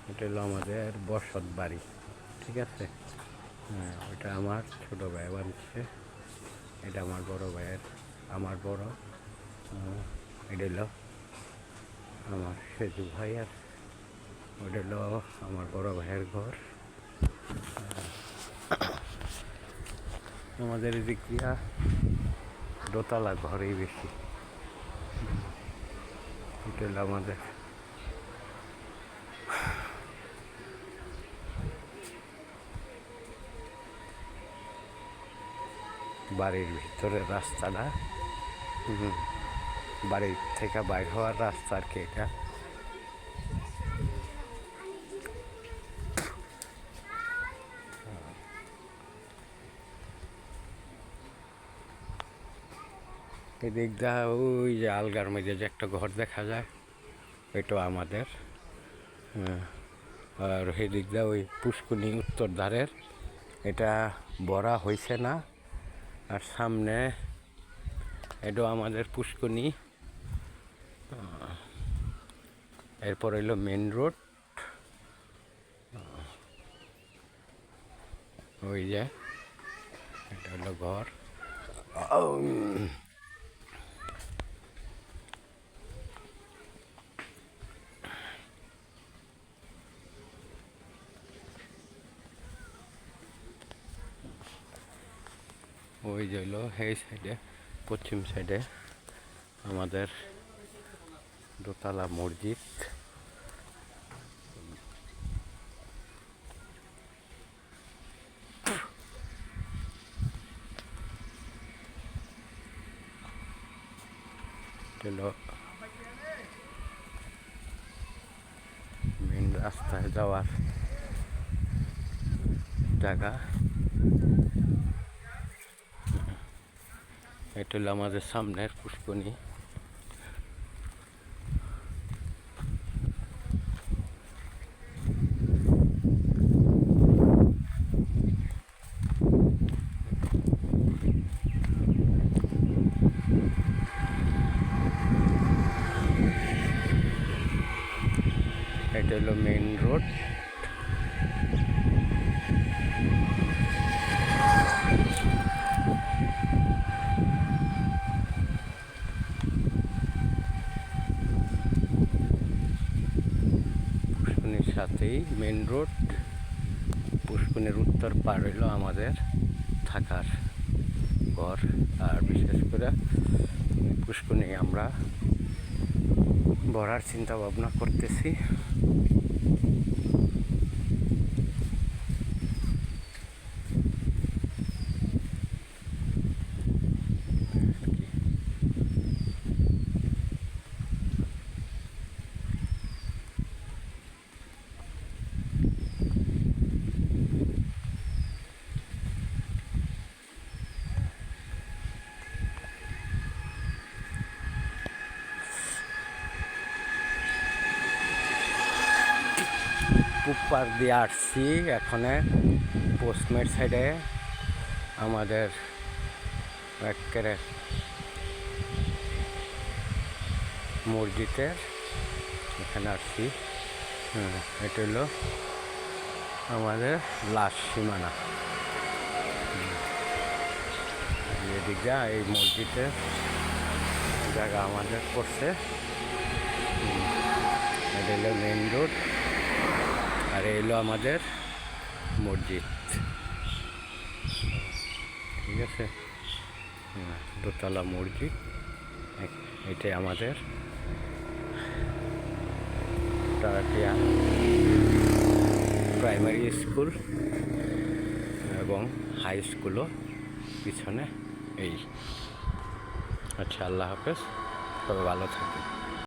এটা হলো আমাদের বসত বাড়ি, ঠিক আছে। হ্যাঁ, ওটা আমার ছোটো ভাই বানছে, এটা আমার বড় ভাইয়ের, আমার বড়। এটা হলো আমার সেজু ভাই, আর ওটা হলো আমার বড় ভাইয়ের ঘর। আমাদের এদিক দিয়া দোতলা ঘরেই বেশি। এটা হলো আমাদের বাড়ির ভিতরে রাস্তাটা, বাড়ির থেকে বাইর হওয়ার রাস্তা আর কি এটা। এদিক দা ওই যে আলগার মধ্যে যে একটা ঘর দেখা যায়, ওইটাও আমাদের। আর সেদিক দা ওই পুষ্কুনি উত্তর ধারের, এটা ভরা হয়েছে না। আর সামনে এটাও আমাদের পুষ্কুনি। এরপর হইলো মেন রোড, ওই যে এটা হলো ঘর। ওই যে হইলো এই সাইডে, পশ্চিম সাইডে আমাদের দোতলা মসজিদ। হলো মেন রাস্তায় যাওয়ার জায়গা। এটা হলো আমাদের সামনের পুষ্করণী। এটা হলো মেন রোড। পুষ্করণীর সাথেই মেন রোড। পুষ্করণীর উত্তর পার হইলো আমাদের থাকার ঘর। আর বিশেষ করে পুষ্করণী আমরা ভরার চিন্তা ভাবনা করতেছি। পুপার দিয়ে আসছি, এখানে পোস্টমের সাইডে আমাদের একেবারে মসজিদের এখানে আসছি। এটা হলো আমাদের লাস্ট সীমানা। এদিক যা এই মসজিদের জায়গা আমাদের পড়ছে। এটা হলো মেন রোড, আর এলো আমাদের মসজিদ, ঠিক আছে। দোতলা মসজিদ, এটাই আমাদের টারাটিয়া প্রাইমারি স্কুল এবং হাই স্কুলও পিছনে। এই আচ্ছা, আল্লাহ হাফেজ, তবে ভালো থাকে।